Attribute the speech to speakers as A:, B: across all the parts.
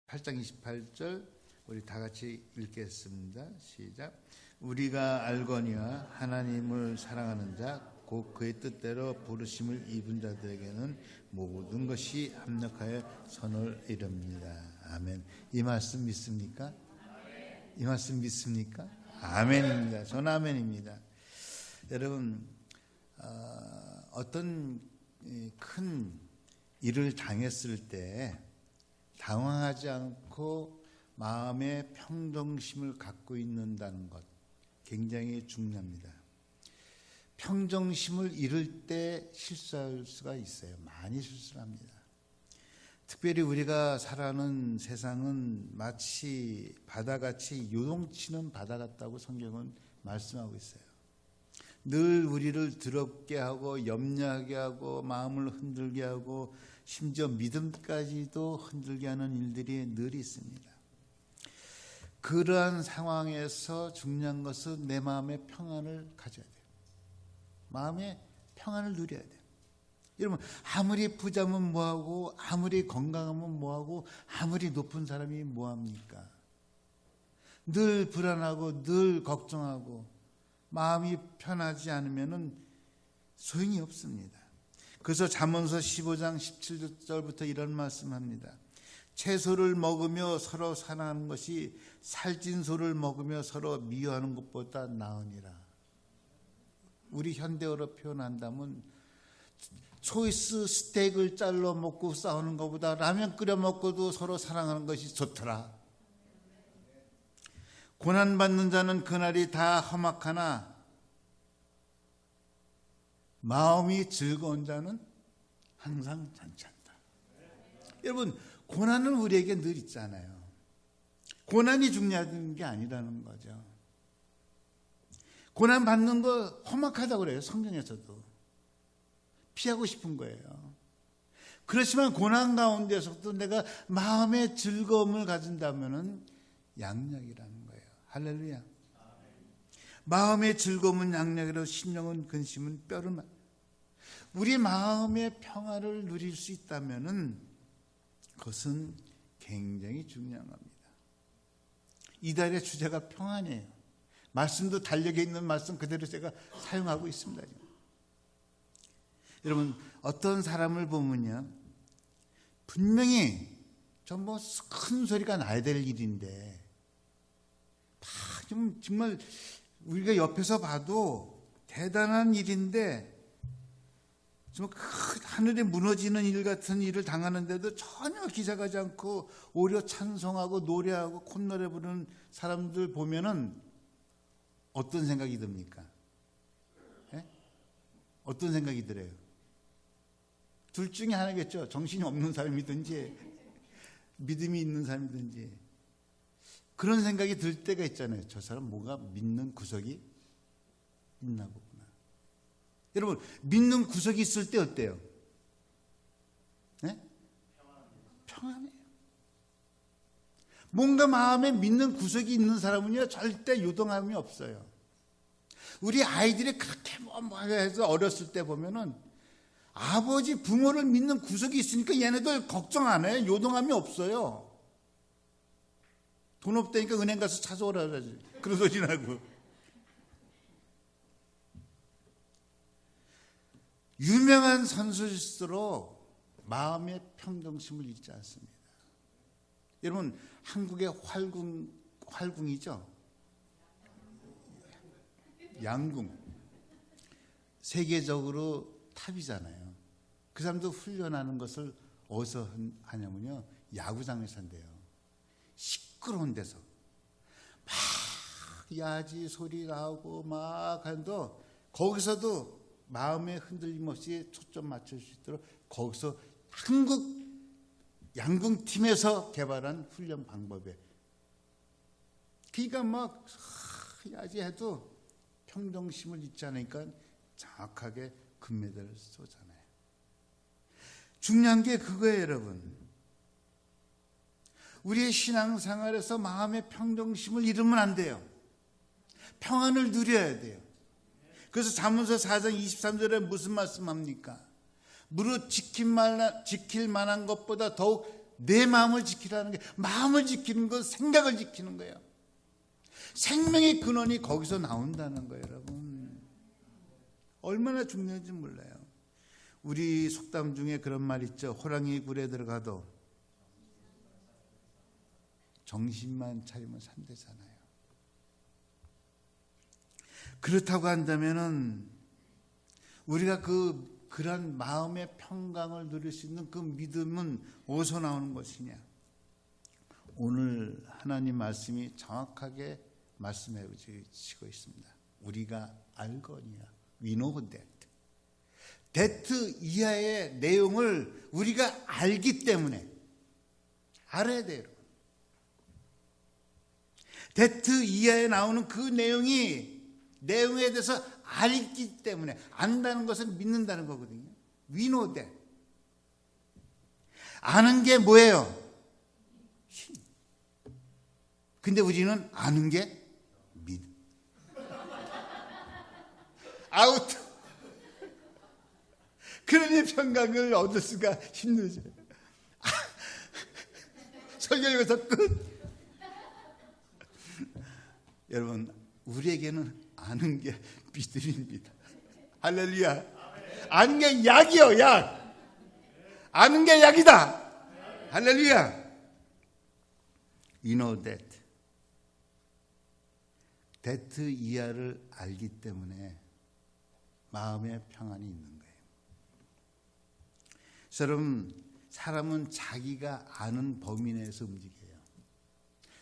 A: 8장 28절 우리 다 같이 읽겠습니다. 시작. 우리가 알거니와 하나님을 사랑하는 자 곧 그의 뜻대로 부르심을 입은 자들에게는 모든 것이 합력하여 선을 이룹니다. 아멘. 이 말씀 믿습니까? 이 말씀 믿습니까? 아멘입니다. 저는 아멘입니다. 여러분, 어떤 큰 일을 당했을 때 당황하지 않고 마음의 평정심을 갖고 있는다는 것 굉장히 중요합니다. 평정심을 잃을 때 실수할 수가 있어요. 많이 실수를 합니다. 특별히 우리가 살아가는 세상은 마치 바다같이 요동치는 바다 같다고 성경은 말씀하고 있어요. 늘 우리를 더럽게 하고 염려하게 하고 마음을 흔들게 하고 심지어 믿음까지도 흔들게 하는 일들이 늘 있습니다. 그러한 상황에서 중요한 것은 내 마음의 평안을 가져야 돼요. 마음의 평안을 누려야 돼요. 여러분, 아무리 부자면 뭐하고 아무리 건강하면 뭐하고 아무리 높은 사람이 뭐합니까? 늘 불안하고 늘 걱정하고 마음이 편하지 않으면 소용이 없습니다. 그래서 잠언서 15장 17절부터 이런 말씀합니다. 채소를 먹으며 서로 사랑하는 것이 살찐 소를 먹으며 서로 미워하는 것보다 나으니라. 우리 현대어로 표현한다면 초이스 스테이크를 잘라 먹고 싸우는 것보다 라면 끓여 먹고도 서로 사랑하는 것이 좋더라. 고난받는 자는 그날이 다 험악하나 마음이 즐거운 자는 항상 잔치한다. 여러분, 고난은 우리에게 늘 있잖아요. 고난이 중요한 게 아니라는 거죠. 고난 받는 거 험악하다고 그래요. 성경에서도. 피하고 싶은 거예요. 그렇지만 고난 가운데서도 내가 마음의 즐거움을 가진다면 양약이라는 거예요. 할렐루야. 마음의 즐거움은 양약이로 심령은 근심은 뼈를 우리 마음의 평화를 누릴 수 있다면 그것은 굉장히 중요한 겁니다. 이달의 주제가 평안이에요. 말씀도 달력에 있는 말씀 그대로 제가 사용하고 있습니다. 여러분, 어떤 사람을 보면요, 분명히 좀 뭐 큰 소리가 나야 될 일인데 정말 우리가 옆에서 봐도 대단한 일인데 정말 하늘에 무너지는 일 같은 일을 당하는데도 전혀 기색하지 않고 오히려 찬송하고 노래하고 콧노래 부르는 사람들 보면은 어떤 생각이 듭니까? 네? 어떤 생각이 들어요? 둘 중에 하나겠죠. 정신이 없는 사람이든지 믿음이 있는 사람이든지 그런 생각이 들 때가 있잖아요. 저 사람 뭔가 믿는 구석이 있나 보구나. 여러분, 믿는 구석이 있을 때 어때요? 네? 평안해요. 뭔가 마음에 믿는 구석이 있는 사람은요, 절대 요동함이 없어요. 우리 아이들이 그렇게 뭐 해서 어렸을 때 보면은 아버지, 부모를 믿는 구석이 있으니까 얘네들 걱정 안 해요. 요동함이 없어요. 돈 없다니까 은행 가서 찾아오라 그러지. 그런 소리 나고. 유명한 선수일수록 마음의 평정심을 잃지 않습니다. 여러분, 한국의 활궁이죠? 양궁. 세계적으로 탑이잖아요. 그 사람도 훈련하는 것을 어디서 하냐면요, 야구장에서 한대요. 시끄러운 데서. 막 야지 소리 나고 막 하는데 거기서도 마음의 흔들림 없이 초점 맞출 수 있도록 거기서 한국 양궁팀에서 개발한 훈련 방법에 그러니까 막 야지해도 평정심을 잃지 않으니까 정확하게 금메달을 쏘잖아요. 중요한 게 그거예요, 여러분. 우리의 신앙생활에서 마음의 평정심을 잃으면 안 돼요. 평안을 누려야 돼요. 그래서 잠언서 4장 23절에 무슨 말씀합니까? 무릇 지킬 만한 것보다 더욱 내 마음을 지키라는 게, 마음을 지키는 건 생각을 지키는 거예요. 생명의 근원이 거기서 나온다는 거예요, 여러분. 얼마나 중요한지 몰라요. 우리 속담 중에 그런 말 있죠. 호랑이 굴에 들어가도 정신만 차리면 산대잖아요. 그렇다고 한다면은 우리가 그런 마음의 평강을 누릴 수 있는 그 믿음은 어디서 나오는 것이냐? 오늘 하나님 말씀이 정확하게 말씀해 주시고 있습니다. 우리가 알거니와 we know that. that 이하의 내용을 우리가 알기 때문에 알아야 돼요. that 이하에 나오는 그 내용에 대해서 알기 때문에, 안다는 것은 믿는다는 거거든요. We know that. 아는 게 뭐예요? 힘. 근데 우리는 아는 게 믿음. 아웃. 그러니 평강을 얻을 수가 힘들죠. 설교 여기서 끝. 여러분, 우리에게는 아는 게 믿음입니다. 할렐루야. 아는 게 약이요, 약. 아는 게 약이다. 할렐루야. You know that. that 이하를 알기 때문에 마음의 평안이 있는 거예요. 여러분, 사람은 자기가 아는 범위 내에서 움직여요.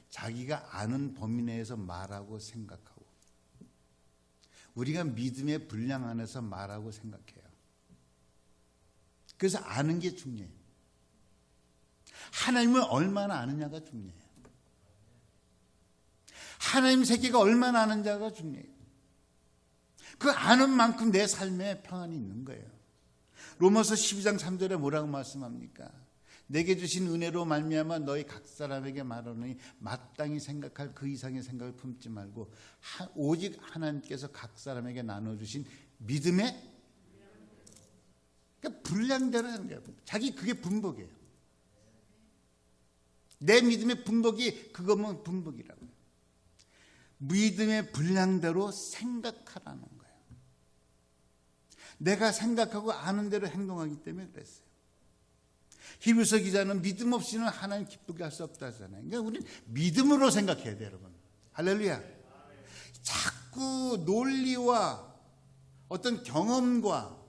A: 자기가 아는 범위 내에서 말하고 생각하고, 우리가 믿음의 분량 안에서 말하고 생각해요. 그래서 아는 게 중요해요. 하나님을 얼마나 아느냐가 중요해요. 하나님 세계가 얼마나 아는지가 중요해요. 그 아는 만큼 내 삶에 평안이 있는 거예요. 로마서 12장 3절에 뭐라고 말씀합니까? 내게 주신 은혜로 말미암아 너희 각 사람에게 말하노니 마땅히 생각할 그 이상의 생각을 품지 말고 오직 하나님께서 각 사람에게 나눠주신 믿음의, 그러니까 분량대로 하는 거예요. 자기 그게 분복이에요. 내 믿음의 분복이 그거면 분복이라고요. 믿음의 분량대로 생각하라는 거예요. 내가 생각하고 아는 대로 행동하기 때문에 그랬어요. 히브리서 기자는 믿음 없이는 하나님 기쁘게 할 수 없다 하잖아요. 그러니까 우리는 믿음으로 생각해야 돼요, 여러분. 할렐루야. 자꾸 논리와 어떤 경험과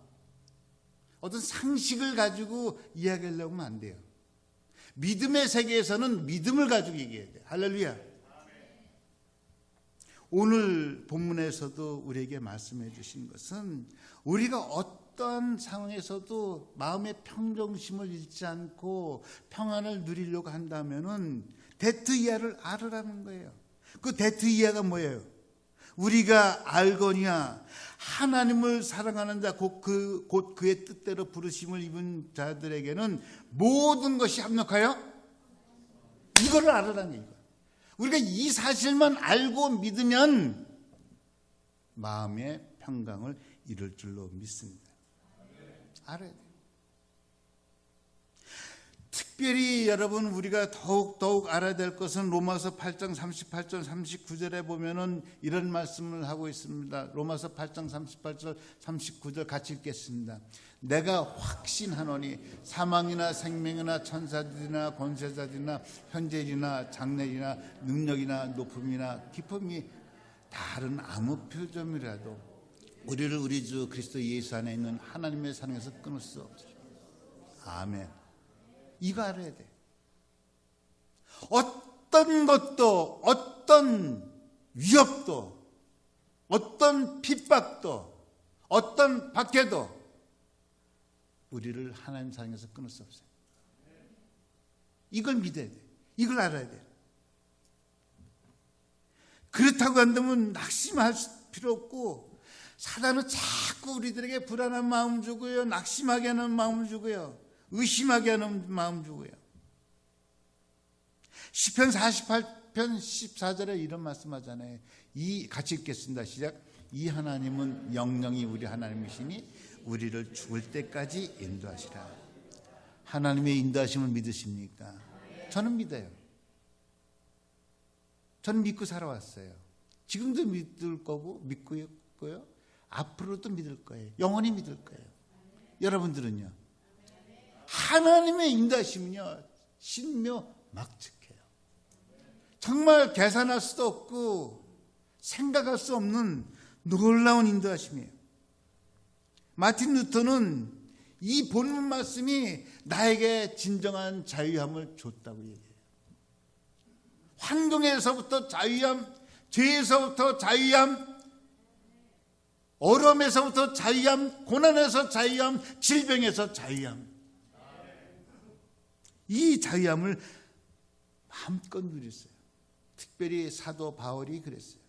A: 어떤 상식을 가지고 이야기하려고 하면 안 돼요. 믿음의 세계에서는 믿음을 가지고 얘기해야 돼요. 할렐루야. 오늘 본문에서도 우리에게 말씀해 주신 것은 우리가 어떤 상황에서도 마음의 평정심을 잃지 않고 평안을 누리려고 한다면은 that 이하를 알으라는 거예요. 그 that 이하가 뭐예요? 우리가 알거니와 하나님을 사랑하는 자 곧 그의 뜻대로 부르심을 입은 자들에게는 모든 것이 합력하여 이거를 알으라는 거예요. 우리가 이 사실만 알고 믿으면 마음의 평강을 이룰 줄로 믿습니다. 알아야 돼요. 특별히 여러분, 우리가 더욱 알아야 될 것은 로마서 8장 38절 39절에 보면은 이런 말씀을 하고 있습니다. 로마서 8장 38절 39절 같이 읽겠습니다. 내가 확신하노니 사망이나 생명이나 천사들이나 권세자들이나 현재일이나 장래일이나 능력이나 높음이나 깊음이 다른 아무 표점이라도 우리를 우리 주 그리스도 예수 안에 있는 하나님의 사랑에서 끊을 수 없어요. 아멘. 이거 알아야 돼. 어떤 것도, 어떤 위협도, 어떤 핍박도, 어떤 박해도 우리를 하나님 사랑에서 끊을 수 없어요. 이걸 믿어야 돼. 이걸 알아야 돼. 그렇다고 한다면 낙심할 필요 없고, 사단은 자꾸 우리들에게 불안한 마음 주고요, 낙심하게 하는 마음 주고요, 의심하게 하는 마음 주고요. 시편 48편 14절에 이런 말씀하잖아요. 같이 읽겠습니다. 시작. 이 하나님은 영영이 우리 하나님이시니 우리를 죽을 때까지 인도하시라. 하나님의 인도하심을 믿으십니까? 저는 믿어요. 저는 믿고 살아왔어요. 지금도 믿을 거고 믿고 있고요. 앞으로도 믿을 거예요. 영원히 믿을 거예요. 여러분들은요? 하나님의 인도하심은요, 신묘막측해요. 정말 계산할 수도 없고 생각할 수 없는 놀라운 인도하심이에요. 마틴 루터는 이 본문 말씀이 나에게 진정한 자유함을 줬다고 얘기해요. 환경에서부터 자유함, 죄에서부터 자유함, 어려움에서부터 자유함, 고난에서 자유함, 질병에서 자유함. 이 자유함을 마음껏 누렸어요. 특별히 사도 바울이 그랬어요.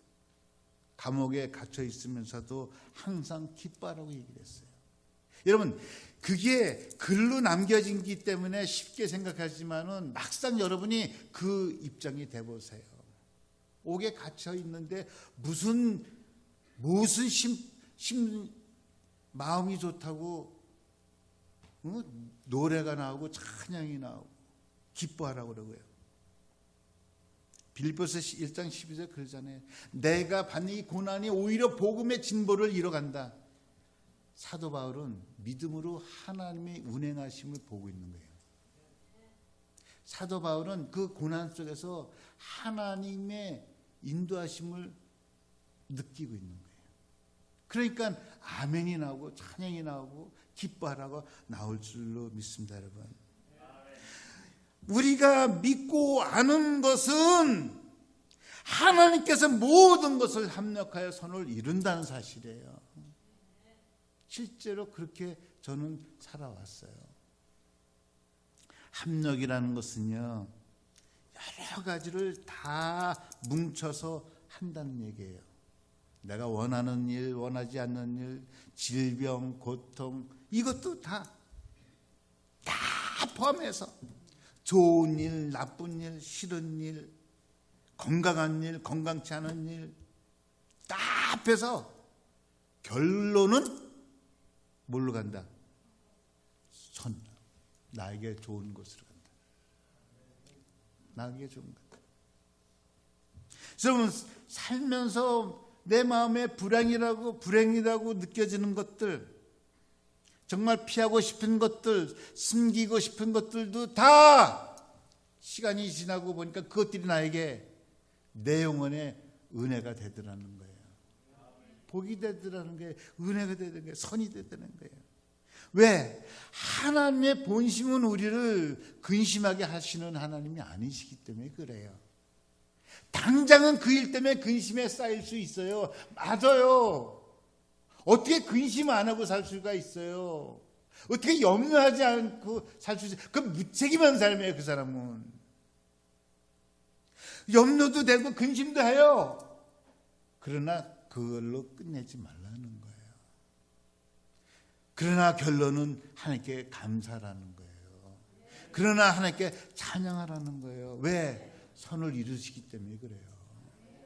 A: 감옥에 갇혀 있으면서도 항상 기뻐하라고 얘기를 했어요. 여러분, 그게 글로 남겨진 기 때문에 쉽게 생각하지만은 막상 여러분이 그 입장이 돼 보세요. 옥에 갇혀 있는데 무슨 마음이 좋다고 노래가 나오고 찬양이 나오고 기뻐하라고 그러고요. 빌립보서 1장 12절 그러잖아요. 내가 받는 이 고난이 오히려 복음의 진보를 이뤄간다. 사도 바울은 믿음으로 하나님의 운행하심을 보고 있는 거예요. 사도 바울은 그 고난 속에서 하나님의 인도하심을 느끼고 있는 거예요. 그러니까 아멘이 나오고 찬양이 나오고 기뻐하라고 나올 줄로 믿습니다, 여러분. 우리가 믿고 아는 것은 하나님께서 모든 것을 합력하여 선을 이룬다는 사실이에요. 실제로 그렇게 저는 살아왔어요. 합력이라는 것은요, 여러 가지를 다 뭉쳐서 한다는 얘기예요. 내가 원하는 일, 원하지 않는 일, 질병, 고통, 이것도 다 포함해서 좋은 일, 나쁜 일, 싫은 일, 건강한 일, 건강치 않은 일 다 합해서 결론은 뭘로 간다? 선. 나에게 좋은 곳으로 간다. 나에게 좋은 것. 여러분, 살면서 내 마음에 불행이라고 느껴지는 것들, 정말 피하고 싶은 것들, 숨기고 싶은 것들도 다 시간이 지나고 보니까 그것들이 나에게 내 영혼의 은혜가 되더라는 거예요. 복이 되더라는 거예요. 은혜가 되더라는 거예요. 선이 되더라는 거예요. 왜? 하나님의 본심은 우리를 근심하게 하시는 하나님이 아니시기 때문에 그래요. 당장은 그 일 때문에 근심에 쌓일 수 있어요. 맞아요. 어떻게 근심 안 하고 살 수가 있어요? 어떻게 염려하지 않고 살 수 있어요? 그 무책임한 삶이에요, 그 사람은. 염려도 되고 근심도 해요. 그러나 그걸로 끝내지 말라는 거예요. 그러나 결론은 하나님께 감사라는 거예요. 그러나 하나님께 찬양하라는 거예요. 왜? 선을 이루시기 때문에 그래요.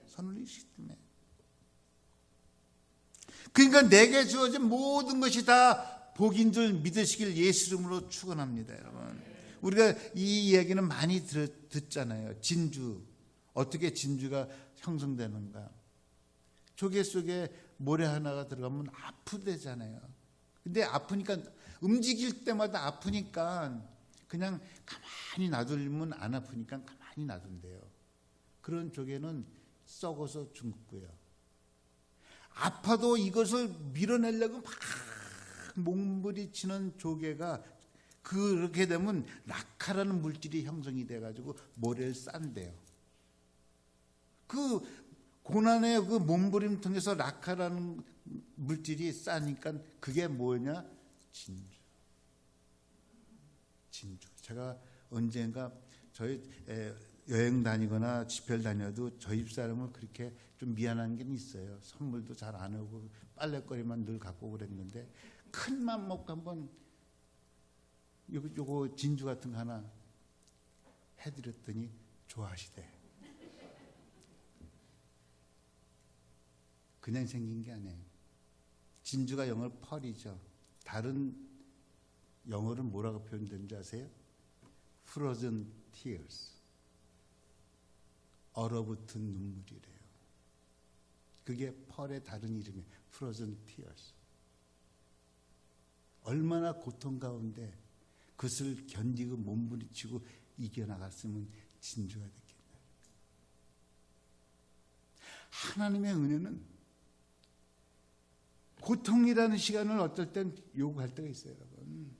A: 선을 이루시기 때문에. 그러니까 내게 주어진 모든 것이 다 복인 줄 믿으시길 예수 이름으로 축원합니다, 여러분. 우리가 이 이야기는 많이 듣잖아요. 진주. 어떻게 진주가 형성되는가? 조개 속에 모래 하나가 들어가면 아프대잖아요. 근데 아프니까 움직일 때마다 아프니까 그냥 가만히 놔두면 안 아프니까 가만히 놔둔대요. 그런 조개는 썩어서 죽고요. 아파도 이것을 밀어내려고 막 몸부리치는 조개가 그렇게 되면 락카라는 물질이 형성이 돼가지고 모래를 싼대요. 그 고난의 그 몸부림 통해서 락카라는 물질이 싸니까 그게 뭐냐? 진주. 제가 언젠가 저희 여행 다니거나 집회를 다녀도 저희 집사람을 그렇게 좀 미안한 게 있어요. 선물도 잘 안 오고 빨래거리만 늘 갖고 그랬는데 큰 맘 먹고 한번 요거 진주 같은 거 하나 해드렸더니 좋아하시대. 그냥 생긴 게 아니에요. 진주가 영어로 펄이죠. 다른 영어로 뭐라고 표현되는지 아세요? Frozen tears. 얼어붙은 눈물이래요. 그게 펄의 다른 이름이에요. Frozen tears. 얼마나 고통 가운데 그것을 견디고 몸부림치고 이겨나갔으면 진주가 됐겠나. 하나님의 은혜는 고통이라는 시간을 어떨 땐 요구할 때가 있어요, 여러분.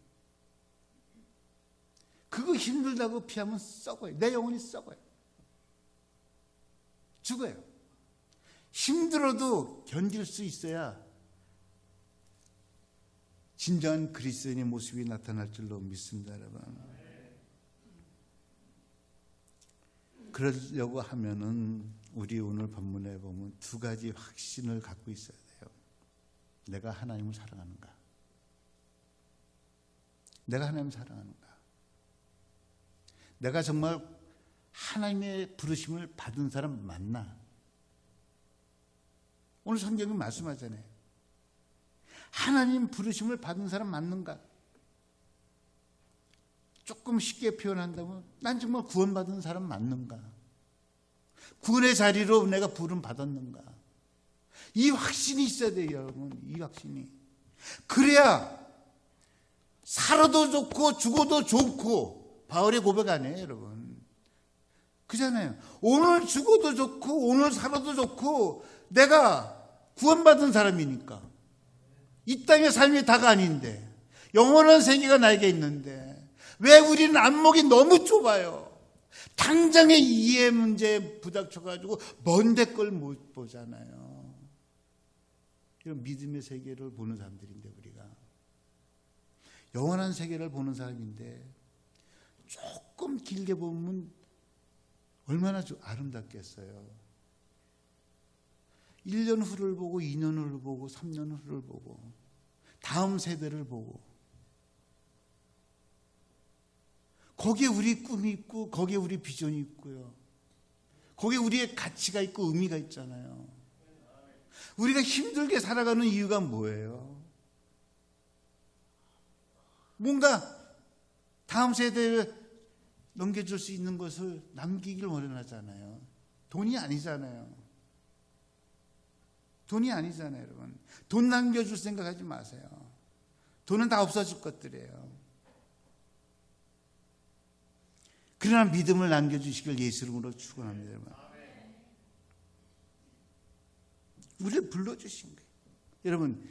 A: 그거 힘들다고 피하면 썩어요. 내 영혼이 썩어요. 죽어요. 힘들어도 견딜 수 있어야 진정한 그리스도인의 모습이 나타날 줄로 믿습니다, 여러분. 그러려고 하면은 우리 오늘 본문에 보면 두 가지 확신을 갖고 있어야 돼요. 내가 하나님을 사랑하는가? 내가 하나님을 사랑하는가? 내가 정말 하나님의 부르심을 받은 사람 맞나? 오늘 성경이 말씀하잖아요. 하나님 부르심을 받은 사람 맞는가? 조금 쉽게 표현한다면 난 정말 구원받은 사람 맞는가? 구원의 자리로 내가 부름 받았는가? 이 확신이 있어야 돼요, 여러분. 이 확신이. 그래야 살아도 좋고 죽어도 좋고, 바울의 고백 아니에요, 여러분. 그잖아요. 오늘 죽어도 좋고 오늘 살아도 좋고 내가 구원받은 사람이니까. 이 땅의 삶이 다가 아닌데, 영원한 세계가 나에게 있는데 왜 우리는 안목이 너무 좁아요. 당장의 이해 문제에 부닥쳐가지고 먼데 걸 못 보잖아요. 이런 믿음의 세계를 보는 사람들인데, 우리가 영원한 세계를 보는 사람인데 조금 길게 보면 얼마나 아름답겠어요. 1년 후를 보고 2년 후를 보고 3년 후를 보고 다음 세대를 보고, 거기에 우리 꿈이 있고 거기에 우리 비전이 있고요. 거기에 우리의 가치가 있고 의미가 있잖아요. 우리가 힘들게 살아가는 이유가 뭐예요? 뭔가 다음 세대를 넘겨줄 수 있는 것을 남기길 원하잖아요. 돈이 아니잖아요. 돈이 아니잖아요, 여러분. 돈 남겨줄 생각하지 마세요. 돈은 다 없어질 것들이에요. 그러나 믿음을 남겨주시길 예수 이름으로 축원합니다, 여러분. 우리를 불러주신 거예요. 여러분,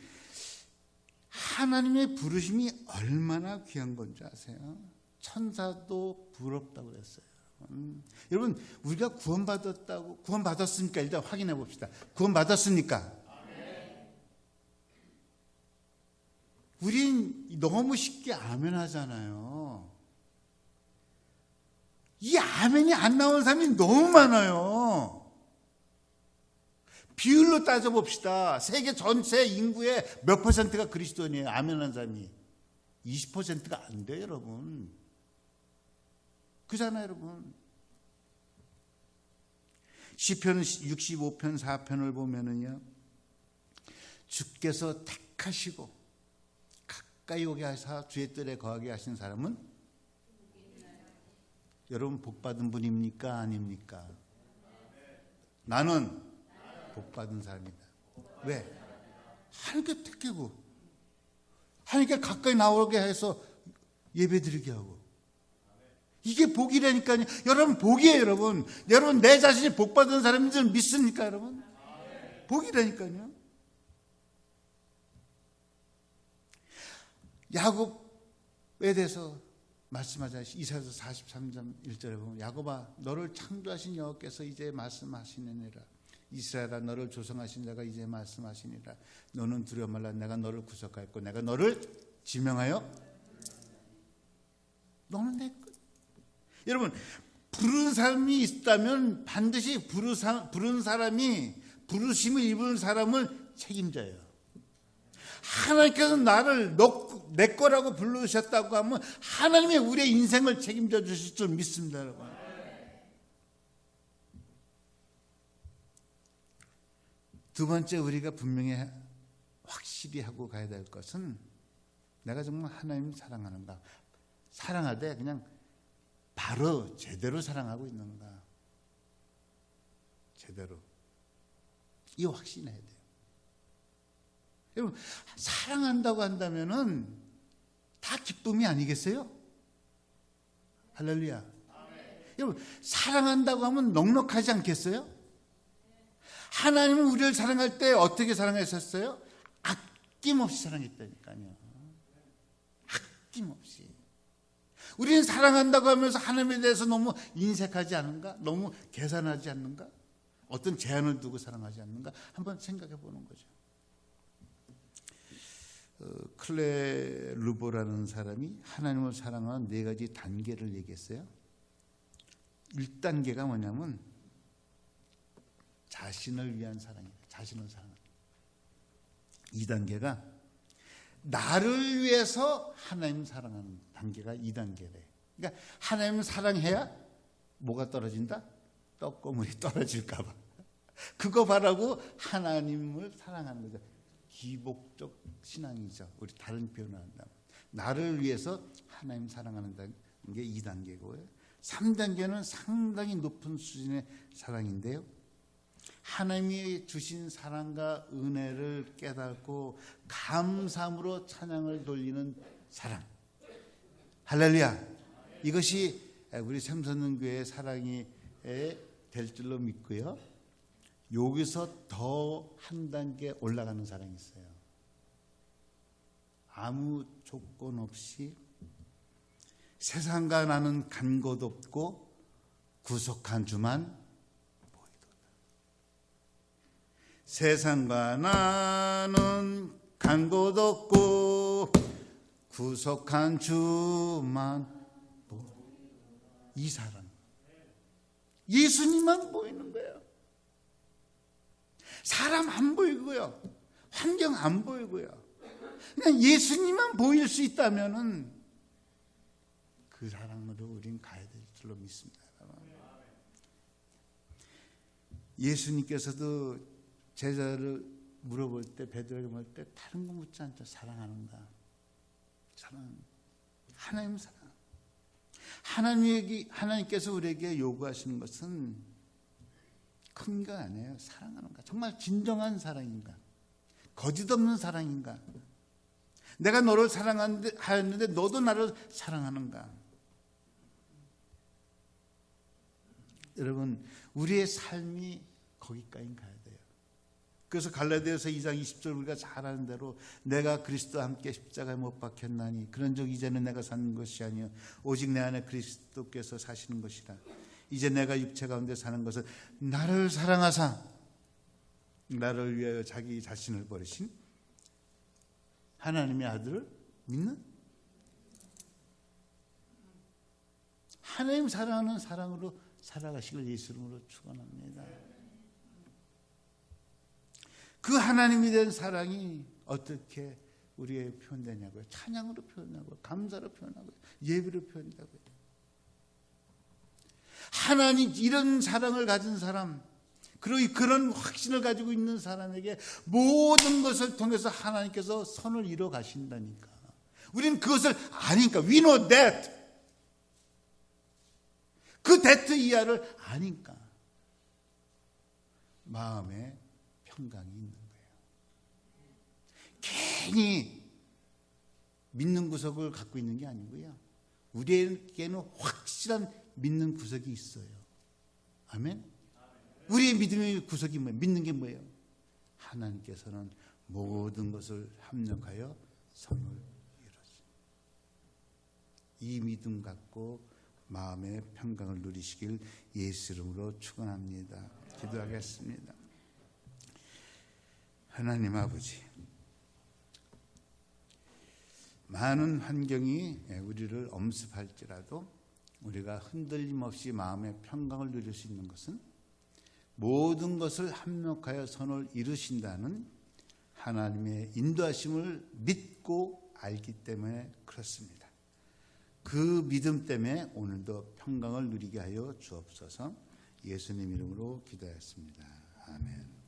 A: 하나님의 부르심이 얼마나 귀한 건지 아세요? 천사도 부럽다고 그랬어요. 여러분, 우리가 구원받았습니까? 일단 확인해 봅시다. 구원받았습니까? 우린 너무 쉽게 아멘 하잖아요. 이 아멘이 안 나오는 사람이 너무 많아요. 비율로 따져봅시다. 세계 전체 인구의 몇 퍼센트가 그리스도인이에요? 아멘하는 사람이 20%가 안 돼요, 여러분. 그잖아요, 여러분. 시편 65편 4편을 보면은요, 주께서 택하시고 가까이 오게 하사 주의 뜰에 거하게 하신 사람은, 여러분 복받은 분입니까? 아닙니까? 나는 복받은 사람이다. 왜? 하나님께 택하고 하나님께 가까이 나오게 해서 예배드리게 하고, 이게 복이라니까요. 여러분, 복이에요, 여러분. 여러분, 내 자신이 복받은 사람인 줄 믿습니까, 여러분? 복이라니까요. 야곱에 대해서 말씀하자. 이사야서 43장 1절에 보면, 야곱아, 너를 창조하신 여호와께서 이제 말씀하시느니라. 이스라엘아, 너를 조성하신 자가 이제 말씀하시니라. 너는 두려워 말라. 내가 너를 구속하였고 내가 너를 지명하여 너는 내 것. 여러분, 부른 사람이 있다면 반드시 부른 사람이, 부르심을 입은 사람을 책임져요. 하나님께서 나를 내 거라고 부르셨다고 하면 하나님이 우리의 인생을 책임져 주실 줄 믿습니다, 여러분. 두 번째, 우리가 분명히 확실히 하고 가야 될 것은 내가 정말 하나님 사랑하는가? 사랑하되 그냥 바로 제대로 사랑하고 있는가? 제대로. 이 확신해야 돼요. 여러분, 사랑한다고 한다면은 다 기쁨이 아니겠어요? 할렐루야. 여러분, 사랑한다고 하면 넉넉하지 않겠어요? 하나님은 우리를 사랑할 때 어떻게 사랑하셨어요? 아낌없이 사랑했다니까요. 아낌없이. 우리는 사랑한다고 하면서 하나님에 대해서 너무 인색하지 않은가? 너무 계산하지 않는가? 어떤 제한을 두고 사랑하지 않는가? 한번 생각해 보는 거죠. 클레 르보라는 사람이 하나님을 사랑하는 4가지 단계를 얘기했어요. 1단계가 뭐냐면 자신을 위한 사랑이에요. 자신을 사랑하는. 2단계가 나를 위해서 하나님 사랑하는 단계가 2단계래. 그러니까 하나님 사랑해야 뭐가 떨어진다? 떡고물이 떨어질까 봐. 그거 바라고 하나님을 사랑하는 거죠. 기복적 신앙이죠. 우리 다른 표현을 한다면. 나를 위해서 하나님 사랑하는 게 2단계고요. 3단계는 상당히 높은 수준의 사랑인데요. 하나님이 주신 사랑과 은혜를 깨닫고 감사함으로 찬양을 돌리는 사랑. 할렐루야. 이것이 우리 샘선교회의 사랑이 될 줄로 믿고요. 여기서 더 한 단계 올라가는 사랑이 있어요. 아무 조건 없이 세상과 나는 간 곳 없고 구속한 주만 보이도다. 세상과 나는 간 곳 없고 구속한 주만 보이도다. 이 사랑. 예수님만 보이는 거예요. 사람 안 보이고요. 환경 안 보이고요. 그냥 예수님만 보일 수 있다면은 그 사랑으로 우린 가야 될 줄로 믿습니다. 예수님께서도 제자를 물어볼 때, 베드로에게 물을 때 다른 거 묻지 않죠. 사랑하는가? 사랑. 하나님 사랑. 하나님께서 우리에게 요구하시는 것은 큰 거 아니에요. 사랑하는가? 정말 진정한 사랑인가? 거짓 없는 사랑인가? 내가 너를 사랑하였는데 너도 나를 사랑하는가? 여러분, 우리의 삶이 거기까지 가야 돼요. 그래서 갈라디아서 2장 20절 우리가 잘 아는 대로 내가 그리스도와 함께 십자가에 못 박혔나니 그런즉 이제는 내가 사는 것이 아니요 오직 내 안에 그리스도께서 사시는 것이라. 이제 내가 육체 가운데 사는 것은 나를 사랑하사 나를 위하여 자기 자신을 버리신 하나님의 아들을 믿는 하나님 사랑하는 사랑으로 살아가시길 예수 이름으로 축원합니다. 그 하나님이 된 사랑이 어떻게 우리에게 표현되냐고요? 찬양으로 표현하고 감사로 표현하고 예배로 표현하고요. 하나님 이런 사랑을 가진 사람, 그리고 그런 확신을 가지고 있는 사람에게 모든 것을 통해서 하나님께서 선을 이뤄 가신다니까. 우리는 그것을 아니까. We know that. 그 that 이하를 아니까 마음에 평강이 있는 거예요. 괜히 믿는 구석을 갖고 있는 게 아니고요. 우리에게는 확실한 믿는 구석이 있어요. 아멘. 우리의 믿음의 구석이 뭐예요? 믿는 게 뭐예요? 하나님께서는 모든 것을 합력하여 선을 이루십니다. 이 믿음 갖고 마음의 평강을 누리시길 예수 이름으로 축원합니다. 기도하겠습니다. 하나님 아버지, 많은 환경이 우리를 엄습할지라도 우리가 흔들림 없이 마음의 평강을 누릴 수 있는 것은 모든 것을 합력하여 선을 이루신다는 하나님의 인도하심을 믿고 알기 때문에 그렇습니다. 그 믿음 때문에 오늘도 평강을 누리게 하여 주옵소서. 예수님 이름으로 기도했습니다. 아멘.